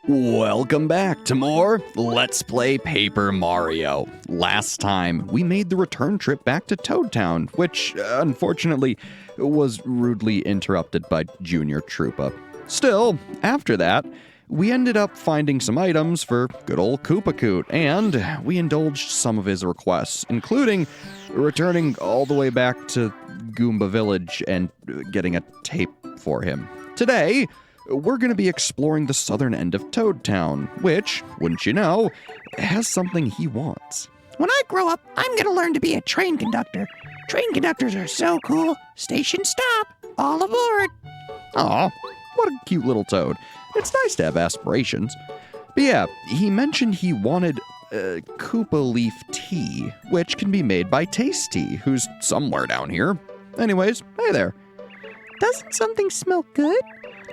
Welcome back to more Let's Play Paper Mario. Last time, we made the return trip back to Toad Town, which, unfortunately, was rudely interrupted by Junior Troopa. Still, after that, we ended up finding some items for good old Koopa, and we indulged some of his requests, including returning all the way back to Goomba Village and getting a tape for him. Today, we're going to be exploring the southern end of Toad Town, which, wouldn't you know, has something he wants. When I grow up, I'm going to learn to be a train conductor. Train conductors are so cool. Station stop. All aboard. Aw, what a cute little toad. It's nice to have aspirations. But yeah, he mentioned he wanted Koopa Leaf tea, which can be made by Tasty, who's somewhere down here. Anyways, hey there. Doesn't something smell good?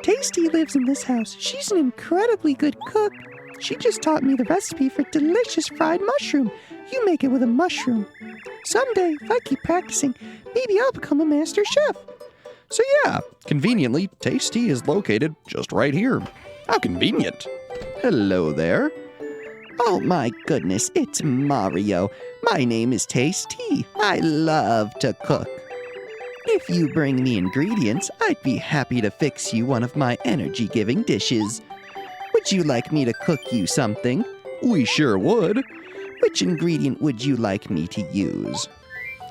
Tasty lives in this house. She's an incredibly good cook. She just taught me the recipe for delicious fried mushroom. You make it with a mushroom. Someday, if I keep practicing, maybe I'll become a master chef. So yeah, conveniently, Tasty is located just right here. How convenient. Hello there. Oh my goodness, it's Mario. My name is Tasty. I love to cook. If you bring me ingredients, I'd be happy to fix you one of my energy-giving dishes. Would you like me to cook you something? We sure would. Which ingredient would you like me to use?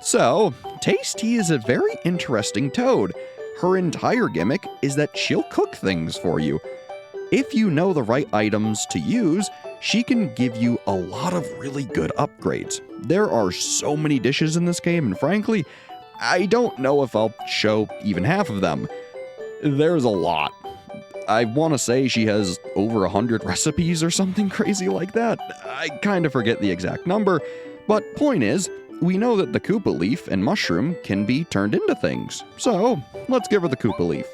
So, Tasty is a very interesting toad. Her entire gimmick is that she'll cook things for you. If you know the right items to use, she can give you a lot of really good upgrades. There are so many dishes in this game, and frankly, I don't know if I'll show even half of them. There's a lot. I want to say she has over 100 recipes or something crazy like that. I kind of forget the exact number, but point is, we know that the Koopa Leaf and Mushroom can be turned into things. So, let's give her the Koopa Leaf.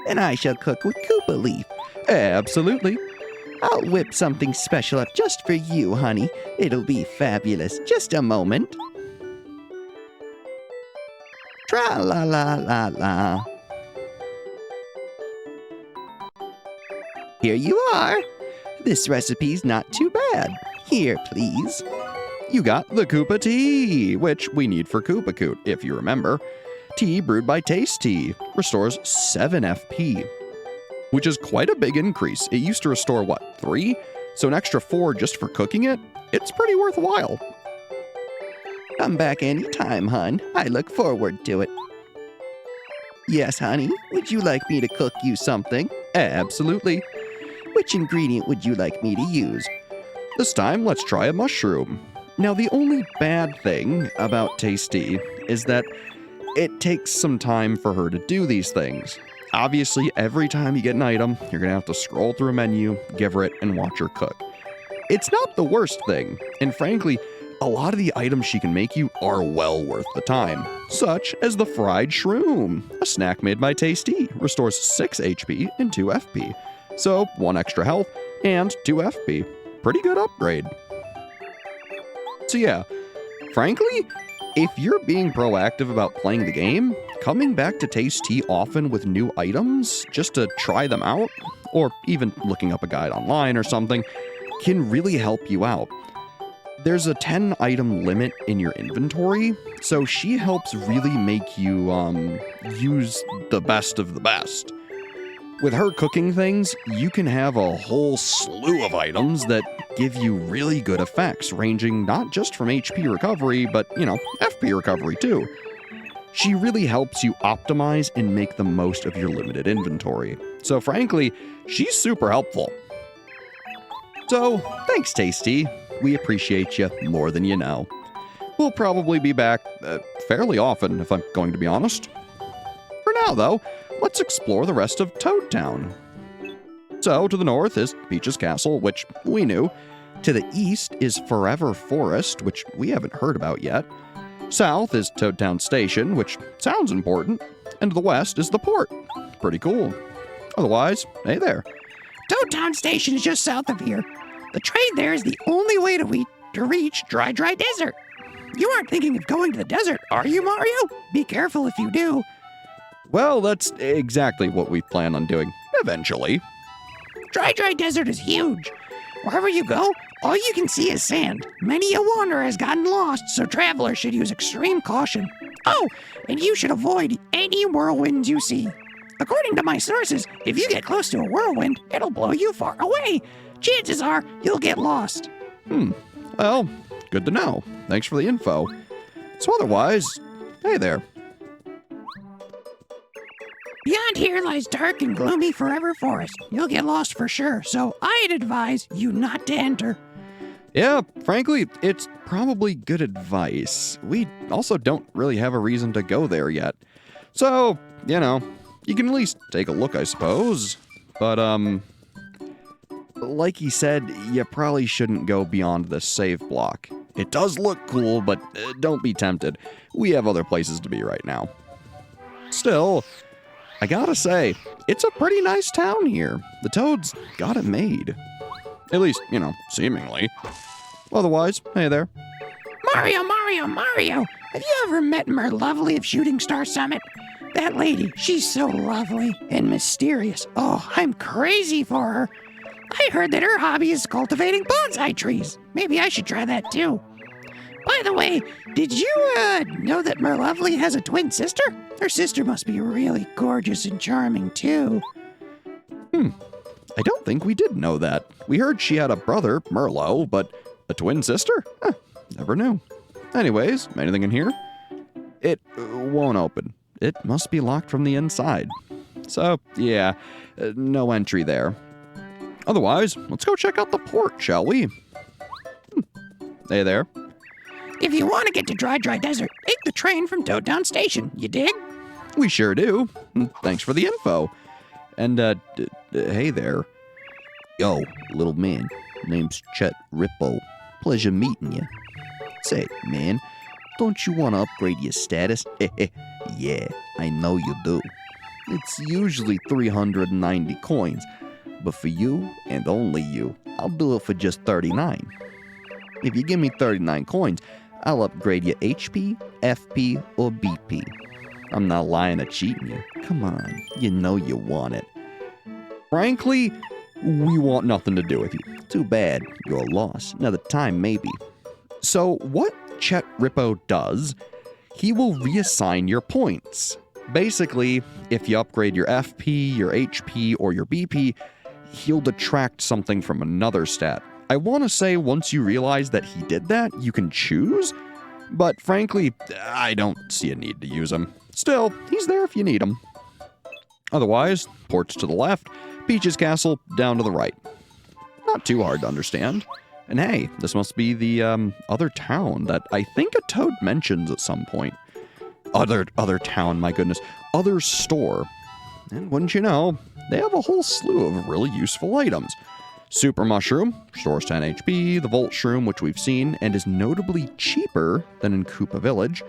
And I shall cook with Koopa Leaf. Absolutely. I'll whip something special up just for you, honey. It'll be fabulous. Just a moment. Tra-la-la-la-la. Here you are. This recipe's not too bad. Here, please. You got the Koopa Tea, which we need for Koopa, if you remember. Tea brewed by Tasty restores 7 FP, which is quite a big increase. It used to restore, 3? So an extra 4 just for cooking it? It's pretty worthwhile. Come back anytime, hon. I look forward to it. Yes, honey. Would you like me to cook you something? Absolutely. Which ingredient would you like me to use? This time, let's try a mushroom. Now, the only bad thing about Tasty is that it takes some time for her to do these things. Obviously, every time you get an item, you're going to have to scroll through a menu, give her it, and watch her cook. It's not the worst thing, and frankly, a lot of the items she can make you are well worth the time, such as the fried shroom. A snack made by Tasty restores 6 HP and 2 FP, so 1 extra health and 2 FP. Pretty good upgrade. So yeah, frankly, if you're being proactive about playing the game, coming back to Tasty often with new items just to try them out, or even looking up a guide online or something, can really help you out. There's a 10 item limit in your inventory, so she helps really make you use the best of the best. With her cooking things, you can have a whole slew of items that give you really good effects, ranging not just from HP recovery, but, FP recovery too. She really helps you optimize and make the most of your limited inventory. So frankly, she's super helpful. So, thanks Tasty. We appreciate you more than you know. We'll probably be back fairly often, if I'm going to be honest. For now, though, let's explore the rest of Toad Town. So, to the north is Peach's Castle, which we knew. To the east is Forever Forest, which we haven't heard about yet. South is Toad Town Station, which sounds important. And to the west is the port. Pretty cool. Otherwise, hey there. Toad Town Station is just south of here. The train there is the only way to reach Dry Desert. You aren't thinking of going to the desert, are you, Mario? Be careful if you do. Well, that's exactly what we plan on doing, eventually. Dry Desert is huge. Wherever you go, all you can see is sand. Many a wanderer has gotten lost, so travelers should use extreme caution. Oh, and you should avoid any whirlwinds you see. According to my sources, if you get close to a whirlwind, it'll blow you far away. Chances are you'll get lost. Well, good to know. Thanks for the info. So otherwise, hey there. Beyond here lies dark and gloomy forever forest. You'll get lost for sure, so I'd advise you not to enter. Yeah, frankly, it's probably good advice. We also don't really have a reason to go there yet. So, you can at least take a look, I suppose. But, like he said, you probably shouldn't go beyond this save block. It does look cool, but don't be tempted. We have other places to be right now. Still, I gotta say, it's a pretty nice town here. The Toads got it made. At least, seemingly. Otherwise, hey there. Mario! Have you ever met Merlovely of Shooting Star Summit? That lady, she's so lovely and mysterious. Oh, I'm crazy for her. I heard that her hobby is cultivating bonsai trees. Maybe I should try that too. By the way, did you know that Merlovely has a twin sister? Her sister must be really gorgeous and charming too. I don't think we did know that. We heard she had a brother, Merlo, but a twin sister? Never knew. Anyways, anything in here? It won't open. It must be locked from the inside. So, yeah, no entry there. Otherwise, let's go check out the port, shall we? Hey there. If you want to get to Dry Desert, take the train from Toadtown Station. You dig? We sure do. Thanks for the info. And, hey there. Yo, little man. Name's Chet Rippo. Pleasure meeting you. Say, man, don't you want to upgrade your status? Yeah, I know you do. It's usually 390 coins, but for you and only you, I'll do it for just 39. If you give me 39 coins, I'll upgrade your HP, FP, or BP. I'm not lying or cheating you. Come on, you know you want it. Frankly, we want nothing to do with you. Too bad, you're lost. Another time, maybe. So what Chet Rippo does, he will reassign your points. Basically, if you upgrade your FP, your HP, or your BP, he'll detract something from another stat. I want to say once you realize that he did that, you can choose, but frankly, I don't see a need to use him. Still, he's there if you need him. Otherwise, ports to the left, Peach's Castle down to the right. Not too hard to understand. And hey, this must be the other town that I think a Toad mentions at some point. Other town, my goodness. Other store. And wouldn't you know, they have a whole slew of really useful items. Super Mushroom, stores 10 HP, the Volt Shroom, which we've seen, and is notably cheaper than in Koopa Village.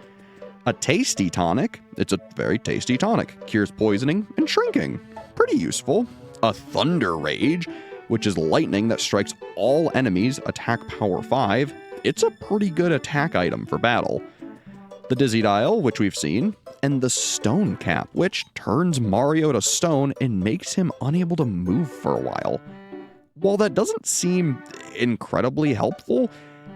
A Tasty Tonic, it's a very tasty tonic, cures poisoning and shrinking. Pretty useful. A Thunder Rage, which is lightning that strikes all enemies, attack power 5. It's a pretty good attack item for battle. The Dizzy Dial, which we've seen, and the Stone Cap, which turns Mario to stone and makes him unable to move for a while. While that doesn't seem incredibly helpful,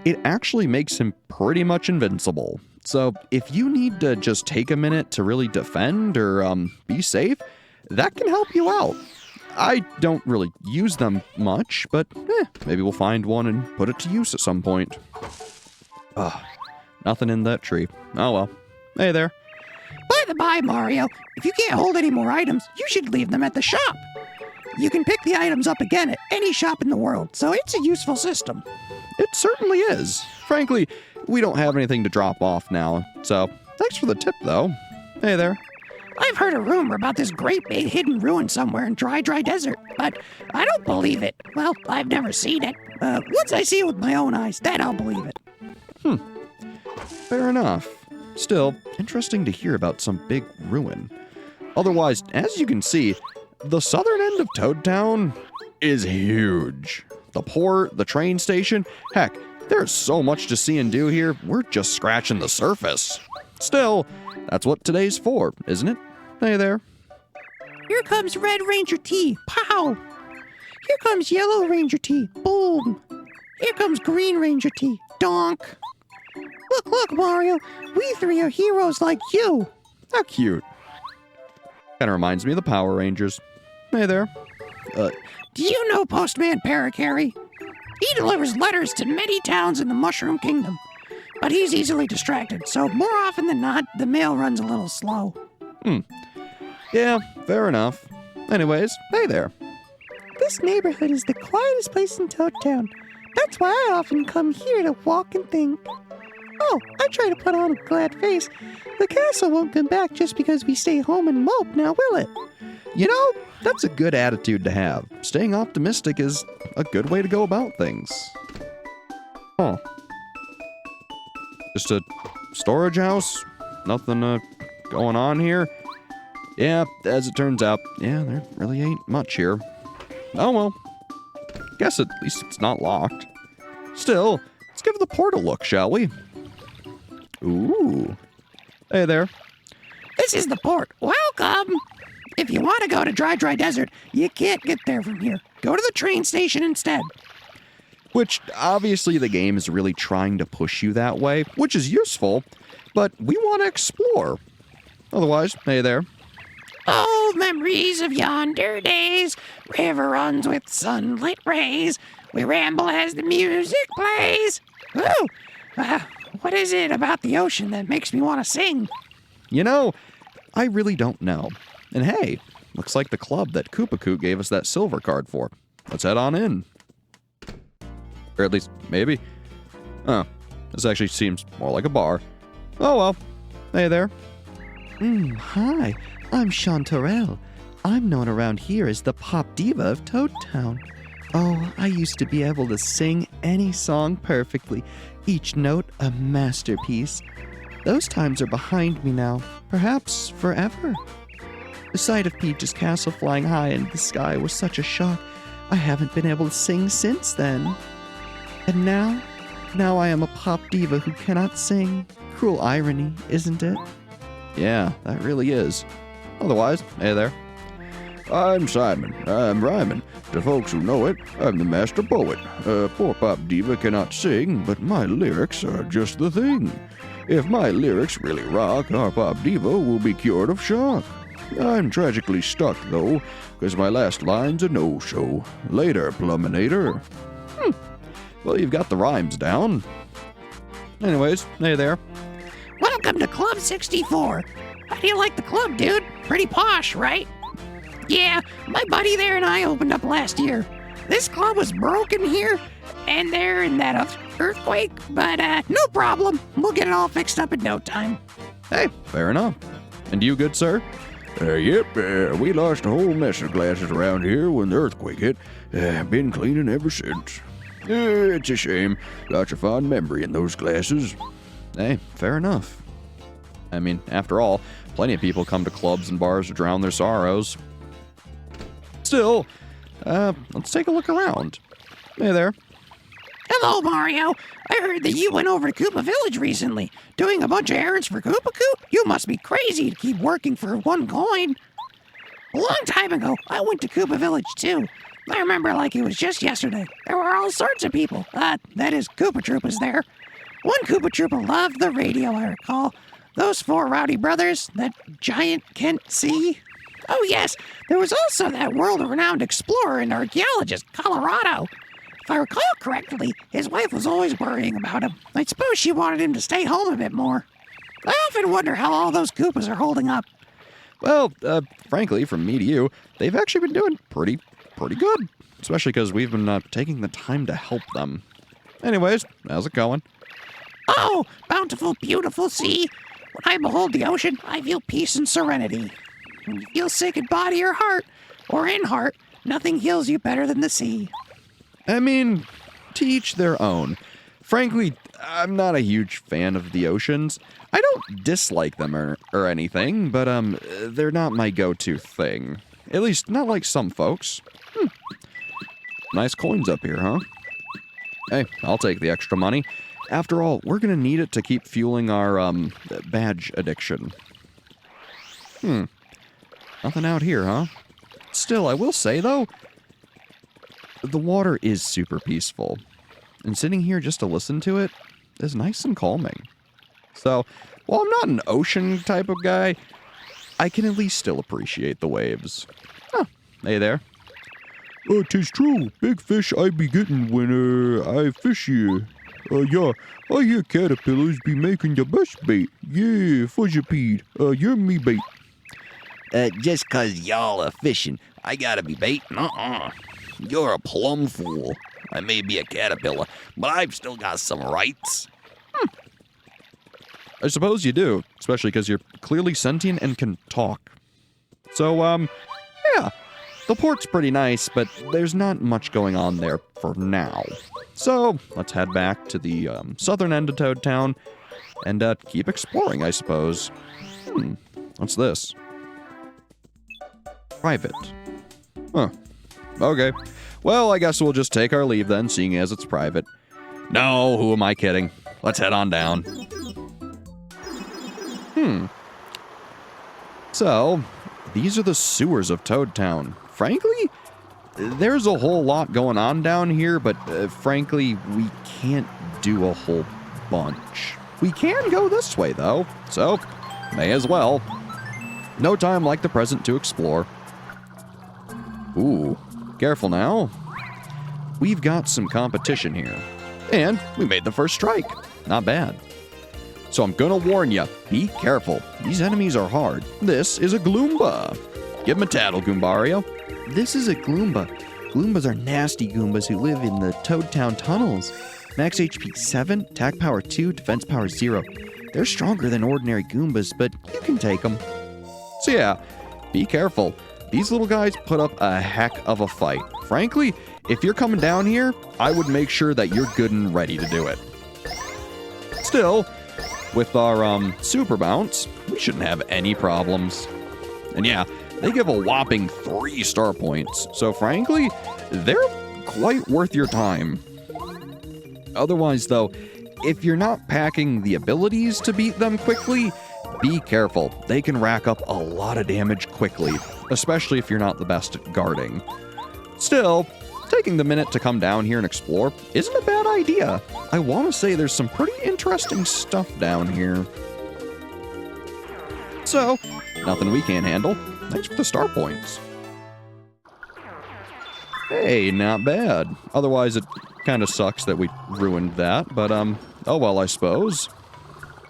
it actually makes him pretty much invincible. So if you need to just take a minute to really defend or be safe, that can help you out. I don't really use them much, but maybe we'll find one and put it to use at some point. Nothing in that tree. Oh well. Hey there. By the by, Mario, if you can't hold any more items, you should leave them at the shop. You can pick the items up again at any shop in the world, so it's a useful system. It certainly is. Frankly, we don't have anything to drop off now, so thanks for the tip, though. Hey there. I've heard a rumor about this great big hidden ruin somewhere in Dry Desert, but I don't believe it. Well, I've never seen it. Once I see it with my own eyes, then I'll believe it. Fair enough. Still, interesting to hear about some big ruin. Otherwise, as you can see, the southern end of Toad Town is huge. The port, the train station, heck, there's so much to see and do here, we're just scratching the surface. Still, that's what today's for, isn't it? Hey there. Here comes Red Ranger T. Pow! Here comes Yellow Ranger tea. Boom. Here comes Green Ranger tea. Donk. Look, Mario. We three are heroes like you. How cute. Kind of reminds me of the Power Rangers. Hey there. Do you know Postman Parakarry? He delivers letters to many towns in the Mushroom Kingdom. But he's easily distracted, so more often than not, the mail runs a little slow. Yeah, fair enough. Anyways, hey there. This neighborhood is the quietest place in Toad Town. That's why I often come here to walk and think. Oh, I try to put on a glad face. The castle won't come back just because we stay home and mope, now will it? You know, that's a good attitude to have. Staying optimistic is a good way to go about things. Huh. Just a storage house? Nothing going on here? Yeah, as it turns out, yeah, there really ain't much here. Oh well. Guess at least it's not locked. Still, let's give the port a look, shall we? Ooh. Hey there. This is the port. Welcome! If you want to go to Dry Desert, you can't get there from here. Go to the train station instead. Which, obviously, the game is really trying to push you that way, which is useful, but we want to explore. Otherwise, hey there. Oh, memories of yonder days. River runs with sunlit rays. We ramble as the music plays. Woo! What is it about the ocean that makes me want to sing? You know, I really don't know. And hey, looks like the club that Koopa gave us that silver card for. Let's head on in. Or at least, maybe. Oh, this actually seems more like a bar. Oh well. Hey there. Hi, I'm Chanterelle. I'm known around here as the pop diva of Toad Town. Oh, I used to be able to sing any song perfectly, each note a masterpiece. Those times are behind me now, perhaps forever. The sight of Peach's castle flying high in the sky was such a shock. I haven't been able to sing since then. And now I am a pop diva who cannot sing. Cruel irony, isn't it? Yeah, that really is. Otherwise, hey there. I'm Simon. I'm rhyming. To folks who know it, I'm the master poet. Poor pop diva cannot sing, but my lyrics are just the thing. If my lyrics really rock, our pop diva will be cured of shock. I'm tragically stuck, though, 'cause my last line's a no-show. Later, Pluminator. Well, you've got the rhymes down. Anyways, hey there. Welcome to Club 64. How do you like the club, dude? Pretty posh, right? Yeah, my buddy there and I opened up last year. This club was broken here and there in that earthquake, but no problem. We'll get it all fixed up in no time. Hey, fair enough. And you, good sir? Yep, we lost a whole mess of glasses around here when the earthquake hit. Been cleaning ever since. It's a shame. Lots of fond memory in those glasses. Hey, fair enough. I mean, after all, plenty of people come to clubs and bars to drown their sorrows. Still, let's take a look around. Hey there. Hello, Mario. I heard that you went over to Koopa Village recently, doing a bunch of errands for Koopa Koop. You must be crazy to keep working for one coin. A long time ago, I went to Koopa Village too. I remember like it was just yesterday. There were all sorts of people. That is, Koopa Troopas there. One Koopa Troopa loved the radio, I recall. Those four rowdy brothers, that giant Kent C. Oh yes, there was also that world-renowned explorer and archaeologist, Colorado. If I recall correctly, his wife was always worrying about him. I suppose she wanted him to stay home a bit more. I often wonder how all those Koopas are holding up. Well, frankly, from me to you, they've actually been doing pretty good. Especially because we've been taking the time to help them. Anyways, how's it going? Oh, bountiful, beautiful sea. When I behold the ocean, I feel peace and serenity. When you feel sick in body or heart, or in heart, nothing heals you better than the sea. I mean, to each their own. Frankly, I'm not a huge fan of the oceans. I don't dislike them or anything, but they're not my go-to thing. At least, not like some folks. Nice coins up here, huh? Hey, I'll take the extra money. After all, we're gonna need it to keep fueling our, badge addiction. Nothing out here, huh? Still, I will say, though, the water is super peaceful, and sitting here just to listen to it is nice and calming. So, while I'm not an ocean type of guy, I can at least still appreciate the waves. Oh, hey there. 'Tis true. Big fish I be getting when I fish here. Yeah, I hear caterpillars be making the best bait. Yeah, fuzzypede. You're me bait. Just 'cause y'all are fishing, I gotta be baiting? You're a plum fool. I may be a caterpillar, but I've still got some rights. I suppose you do, especially because you're clearly sentient and can talk. So, yeah, the port's pretty nice, but there's not much going on there for now. So, let's head back to the southern end of Toad Town and keep exploring, I suppose. What's this? Private. Huh. Okay. Well, I guess we'll just take our leave then, seeing as it's private. No, who am I kidding? Let's head on down. So, these are the sewers of Toad Town. Frankly, there's a whole lot going on down here, but frankly, we can't do a whole bunch. We can go this way, though, so may as well. No time like the present to explore. Ooh, careful now. We've got some competition here. And we made the first strike. Not bad. So I'm gonna warn you, be careful. These enemies are hard. This is a Gloomba. Give him a tattle, Goombario. This is a Gloomba. Gloombas are nasty Goombas who live in the Toad Town tunnels. Max HP 7, attack power 2, defense power 0. They're stronger than ordinary Goombas, but you can take them. So yeah, be careful. These little guys put up a heck of a fight. Frankly, if you're coming down here, I would make sure that you're good and ready to do it. Still, with our super bounce, we shouldn't have any problems. And yeah, they give a whopping 3 star points. So frankly, they're quite worth your time. Otherwise though, if you're not packing the abilities to beat them quickly, be careful. They can rack up a lot of damage quickly, especially if you're not the best at guarding. Still, taking the minute to come down here and explore isn't a bad idea. I want to say there's some pretty interesting stuff down here. So, nothing we can't handle. Thanks for the star points. Hey, not bad. Otherwise, it kind of sucks that we ruined that, but oh well, I suppose.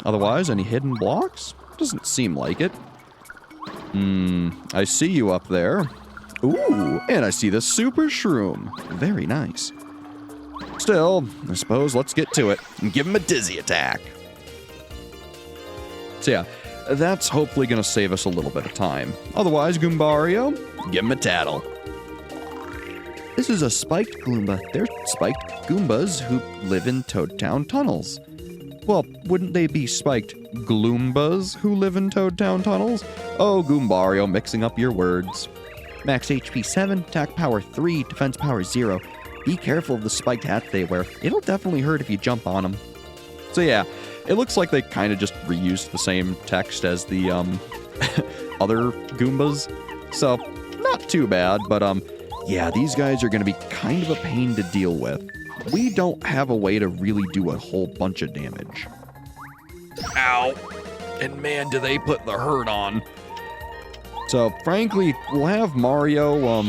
Otherwise, any hidden blocks? Doesn't seem like it. I see you up there. Ooh, and I see the super shroom. Very nice. Still, I suppose let's get to it and give him a dizzy attack. So yeah, that's hopefully going to save us a little bit of time. Otherwise, Goombario, give him a tattle. This is a spiked Gloomba. They're spiked Goombas who live in Toad Town tunnels. Well, wouldn't they be spiked Gloombas who live in Toad Town tunnels? Oh, Goombario, mixing up your words. Max HP 7, attack power 3, defense power 0. Be careful of the spiked hats they wear. It'll definitely hurt if you jump on them. So yeah, it looks like they kind of just reused the same text as the other Goombas. So, not too bad, but yeah, these guys are going to be kind of a pain to deal with. We don't have a way to really do a whole bunch of damage. Ow! And man, do they put the hurt on. So, frankly, we'll have Mario,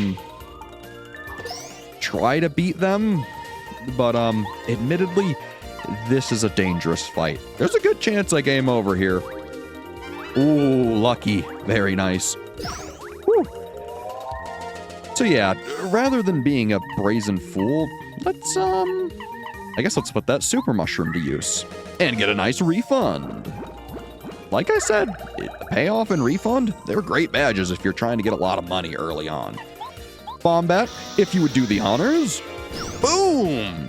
try to beat them, but, admittedly, this is a dangerous fight. There's a good chance I game over here. Ooh, lucky. Very nice. Whew. So yeah, rather than being a brazen fool, let's, I guess let's put that super mushroom to use and get a nice refund. Like I said, payoff and refund, they're great badges if you're trying to get a lot of money early on. Bombat, if you would do the honors. Boom!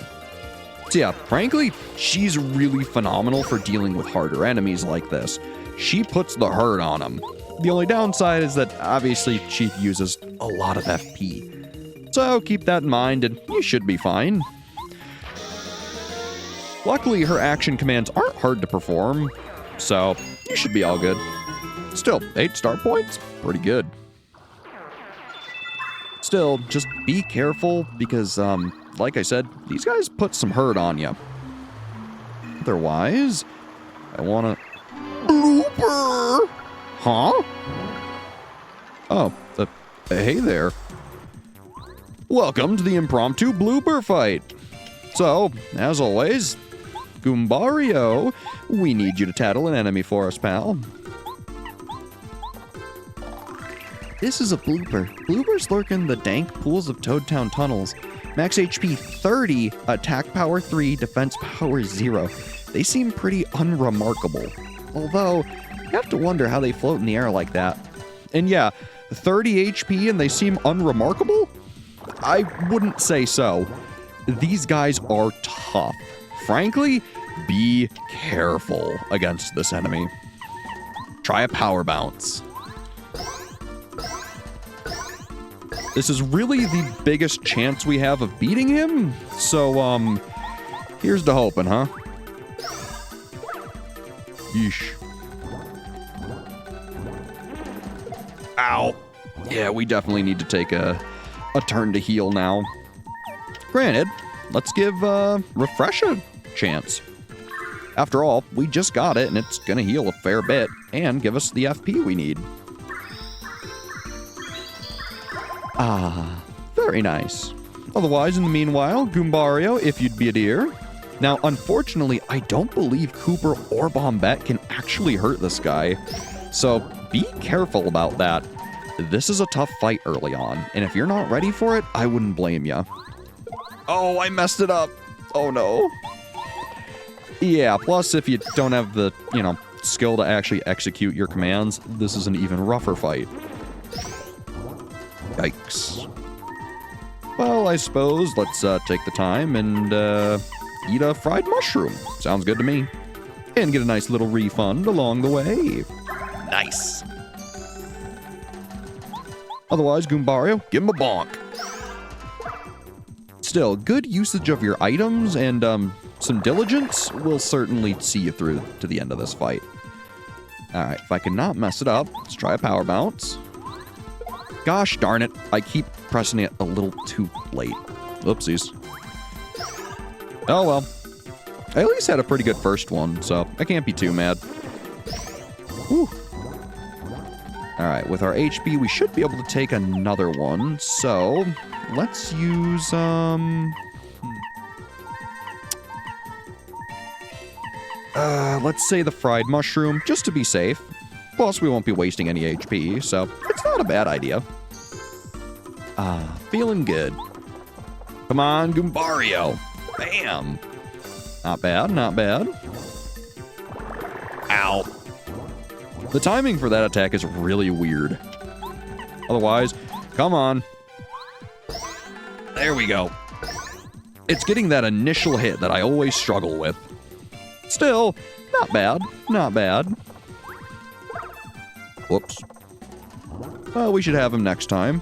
So yeah, frankly, she's really phenomenal for dealing with harder enemies like this. She puts the hurt on them. The only downside is that obviously she uses a lot of FP. So keep that in mind and you should be fine. Luckily, her action commands aren't hard to perform, so you should be all good. Still, 8 star points? Pretty good. Still, just be careful because, like I said, these guys put some hurt on you. Otherwise, I want to... Blooper! Huh? Oh, hey there. Welcome to the impromptu blooper fight. So, as always, Goombario, we need you to tattle an enemy for us, pal. This is a blooper. Bloopers lurk in the dank pools of Toad Town tunnels. Max HP 30, attack power 3, defense power 0. They seem pretty unremarkable. Although, you have to wonder how they float in the air like that. And yeah, 30 HP and they seem unremarkable? I wouldn't say so. These guys are tough. Frankly, be careful against this enemy. Try a power bounce. This is really the biggest chance we have of beating him, so, here's to hoping, huh? Yeesh. Ow. Yeah, we definitely need to take a turn to heal now. Granted, let's give, Refresh a chance. After all, we just got it, and it's gonna heal a fair bit, and give us the FP we need. Ah, very nice. Otherwise, in the meanwhile, Goombario, if you'd be a dear. Now, unfortunately, I don't believe Cooper or Bombette can actually hurt this guy, so be careful about that. This is a tough fight early on, and if you're not ready for it, I wouldn't blame you. Oh, I messed it up. Oh, no. Yeah, plus if you don't have the, skill to actually execute your commands, this is an even rougher fight. Yikes. Well, I suppose let's take the time and eat a fried mushroom. Sounds good to me. And get a nice little refund along the way. Nice. Otherwise, Goombario, give him a bonk. Still, good usage of your items and some diligence will certainly see you through to the end of this fight. Alright, if I cannot mess it up, let's try a power bounce. Gosh darn it, I keep pressing it a little too late. Oopsies. Oh well. I at least had a pretty good first one, so I can't be too mad. Whew. Alright, with our HP, we should be able to take another one, so let's use, let's say the fried mushroom, just to be safe. Plus, we won't be wasting any HP, so it's not a bad idea. Feeling good. Come on, Goombario. Bam. Not bad, not bad. Ow. The timing for that attack is really weird. Otherwise, come on. There we go. It's getting that initial hit that I always struggle with. Still, not bad, not bad. Whoops. Well, we should have him next time.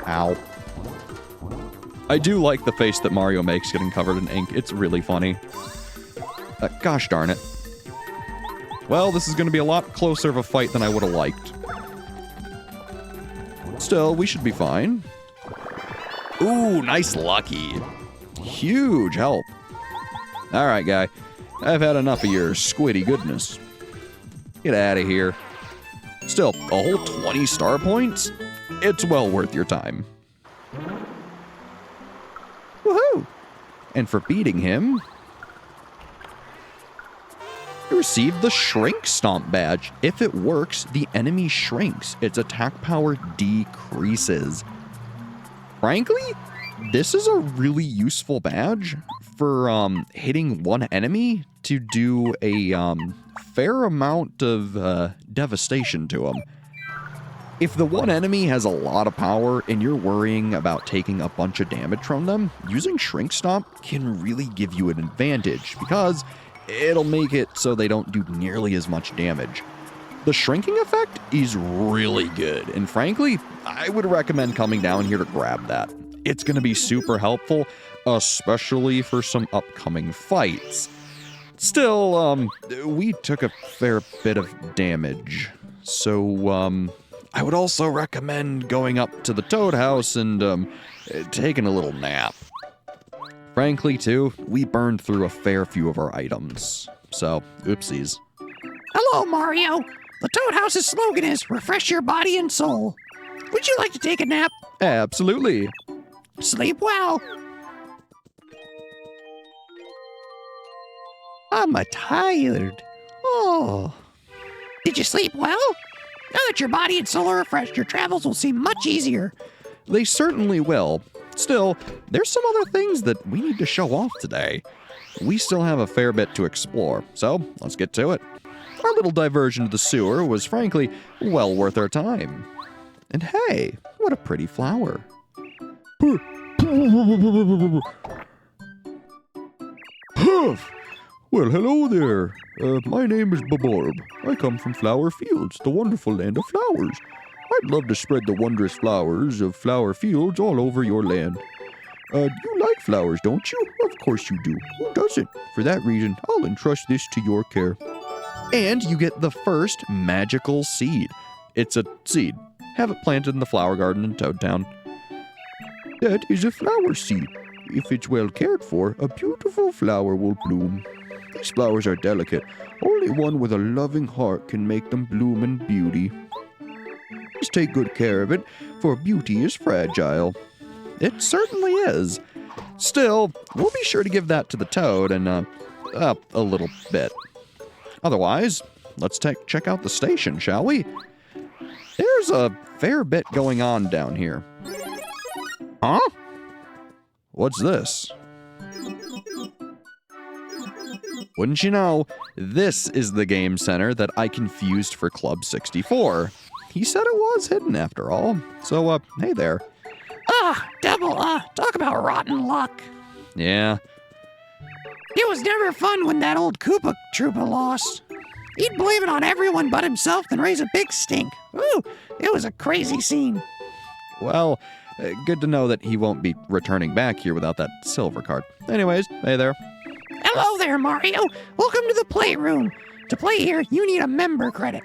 Ow. I do like the face that Mario makes getting covered in ink. It's really funny. Gosh darn it. Well, this is going to be a lot closer of a fight than I would have liked. Still, we should be fine. Ooh, nice lucky. Huge help. Alright, guy. I've had enough of your squiddy goodness. Get out of here. Still, a whole 20 star points? It's well worth your time. Woohoo! And for beating him, you receive the Shrink Stomp badge. If it works, the enemy shrinks. Its attack power decreases. Frankly, this is a really useful badge for hitting one enemy to do a fair amount of devastation to them. If the one enemy has a lot of power and you're worrying about taking a bunch of damage from them, using Shrink Stomp can really give you an advantage because it'll make it so they don't do nearly as much damage. The shrinking effect is really good, and frankly, I would recommend coming down here to grab that. It's going to be super helpful, especially for some upcoming fights. Still, we took a fair bit of damage, so, I would also recommend going up to the Toad House and taking a little nap. Frankly, too, we burned through a fair few of our items. So, oopsies. Hello, Mario. The Toad House's slogan is refresh your body and soul. Would you like to take a nap? Absolutely. Sleep well. I'm tired. Oh. Did you sleep well? Now that your body and soul are refreshed, your travels will seem much easier. They certainly will. Still, there's some other things that we need to show off today. We still have a fair bit to explore, so let's get to it. Our little diversion to the sewer was frankly well worth our time. And hey, what a pretty flower. Huff! Well, hello there. My name is Boborb. I come from Flower Fields, the wonderful land of flowers. I'd love to spread the wondrous flowers of Flower Fields all over your land. You like flowers, don't you? Of course you do. Who doesn't? For that reason, I'll entrust this to your care. And you get the first magical seed. It's a seed. Have it planted in the flower garden in Toad Town. That is a flower seed. If it's well cared for, a beautiful flower will bloom. These flowers are delicate. Only one with a loving heart can make them bloom in beauty. Just take good care of it, for beauty is fragile. It certainly is. Still, we'll be sure to give that to the Toad in a little bit. Otherwise, let's check out the station, shall we? There's a fair bit going on down here. Huh? What's this? Wouldn't you know, this is the game center that I confused for Club 64. He said it was hidden after all. So, hey there. Talk about rotten luck. Yeah. It was never fun when that old Koopa Troopa lost. He'd blame it on everyone but himself, then raise a big stink. Ooh, it was a crazy scene. Well, good to know that he won't be returning back here without that silver card. Anyways, hey there. Hello there, Mario. Welcome to the playroom. To play here, you need a member credit.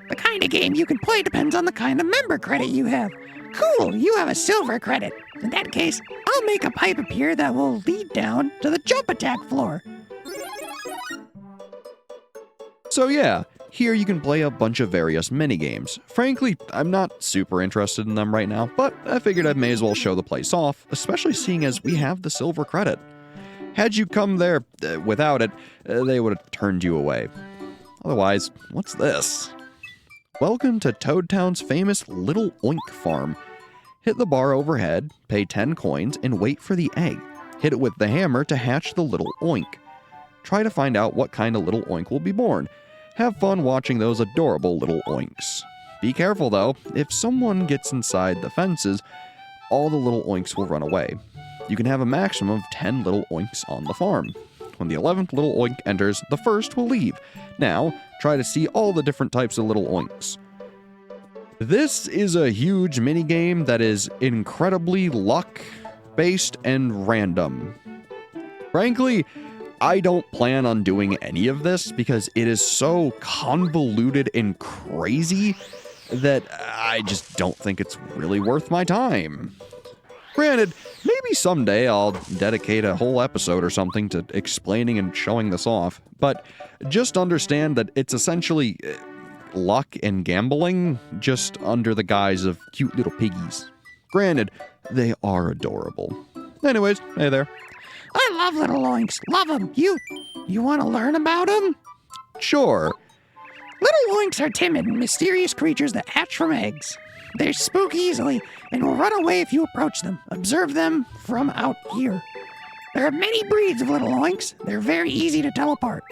The kind of game you can play depends on the kind of member credit you have. Cool, you have a silver credit. In that case, I'll make a pipe appear that will lead down to the jump attack floor. So yeah, here you can play a bunch of various minigames. Frankly, I'm not super interested in them right now, but I figured I may as well show the place off, especially seeing as we have the silver credit. Had you come there without it, they would have turned you away. Otherwise, what's this? Welcome to Toad Town's famous Little Oink Farm. Hit the bar overhead, pay 10 coins, and wait for the egg. Hit it with the hammer to hatch the little oink. Try to find out what kind of little oink will be born. Have fun watching those adorable little oinks. Be careful though, if someone gets inside the fences, all the little oinks will run away. You can have a maximum of 10 little oinks on the farm. When the 11th little oink enters, the first will leave. Now, try to see all the different types of little oinks. This is a huge minigame that is incredibly luck-based and random. Frankly, I don't plan on doing any of this because it is so convoluted and crazy that I just don't think it's really worth my time. Granted, maybe someday I'll dedicate a whole episode or something to explaining and showing this off, but just understand that it's essentially luck and gambling, just under the guise of cute little piggies. Granted, they are adorable. Anyways, hey there. I love little oinks. Love them. You want to learn about them? Sure. Little oinks are timid and mysterious creatures that hatch from eggs. They spook easily and will run away if you approach them. Observe them from out here. There are many breeds of little oinks. They're very easy to tell apart.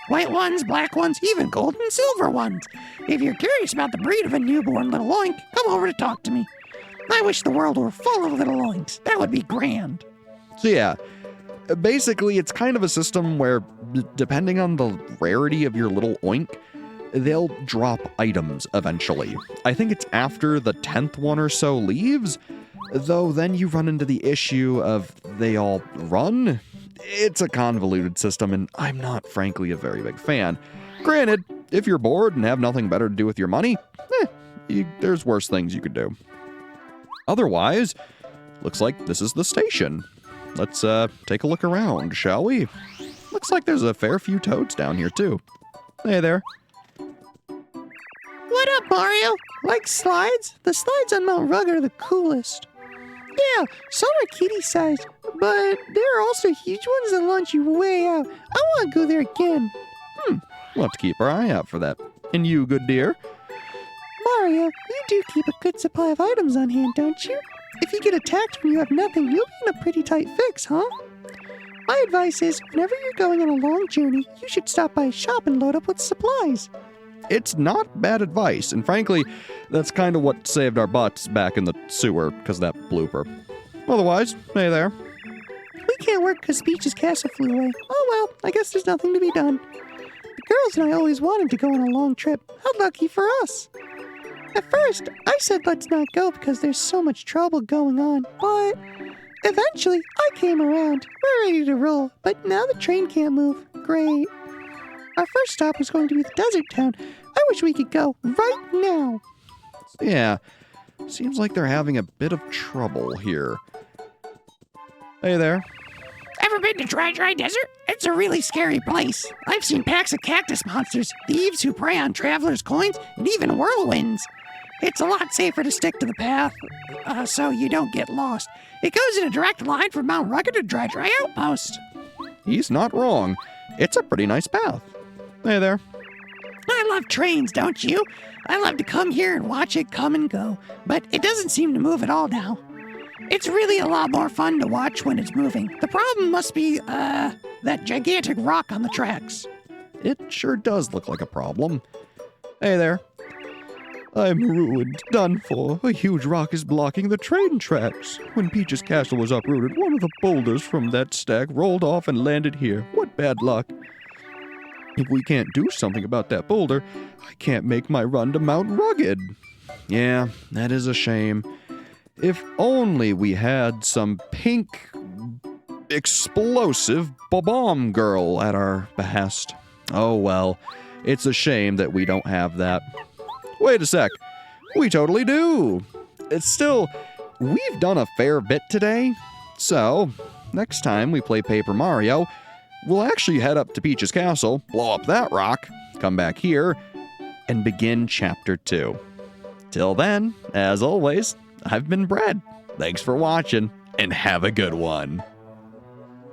White ones, black ones, even gold and silver ones. If you're curious about the breed of a newborn little oink, come over to talk to me. I wish the world were full of little oinks. That would be grand. So yeah, basically it's kind of a system where, depending on the rarity of your little oink, they'll drop items eventually. I think it's after the 10th one or so leaves, though then you run into the issue of they all run. It's a convoluted system, and I'm not, frankly, a very big fan. Granted, if you're bored and have nothing better to do with your money, there's worse things you could do. Otherwise, looks like this is the station. Let's take a look around, shall we? Looks like there's a fair few toads down here, too. Hey there. What up, Mario? Like slides? The slides on Mount Rugged are the coolest. Yeah, some are kitty-sized, but there are also huge ones that launch you way out. I want to go there again. We'll have to keep our eye out for that. And you, good dear? Mario, you do keep a good supply of items on hand, don't you? If you get attacked when you have nothing, you'll be in a pretty tight fix, huh? My advice is, whenever you're going on a long journey, you should stop by a shop and load up with supplies. It's not bad advice, and frankly, that's kind of what saved our butts back in the sewer because of that blooper. Otherwise, hey there. We can't work because Peach's castle flew away. Oh well, I guess there's nothing to be done. The girls and I always wanted to go on a long trip. How lucky for us! At first, I said let's not go because there's so much trouble going on, but eventually I came around. We're ready to roll, but now the train can't move. Great. Our first stop was going to be the desert town. I wish we could go right now. Yeah, seems like they're having a bit of trouble here. Hey there. Ever been to Dry Desert? It's a really scary place. I've seen packs of cactus monsters, thieves who prey on travelers' coins, and even whirlwinds. It's a lot safer to stick to the path, so you don't get lost. It goes in a direct line from Mount Rugged to Dry Outpost. He's not wrong. It's a pretty nice path. Hey there. I love trains, don't you? I love to come here and watch it come and go, but it doesn't seem to move at all now. It's really a lot more fun to watch when it's moving. The problem must be, that gigantic rock on the tracks. It sure does look like a problem. Hey there. I'm ruined, done for. A huge rock is blocking the train tracks. When Peach's castle was uprooted, one of the boulders from that stack rolled off and landed here. What bad luck. If we can't do something about that boulder, I can't make my run to Mount Rugged. Yeah, that is a shame. If only we had some pink, explosive bomb girl at our behest. Oh well, it's a shame that we don't have that. Wait a sec, we totally do. It's still, we've done a fair bit today, so next time we play Paper Mario, we'll actually head up to Peach's castle, blow up that rock, come back here, and begin Chapter 2. Till then, as always, I've been Brad. Thanks for watching, and have a good one.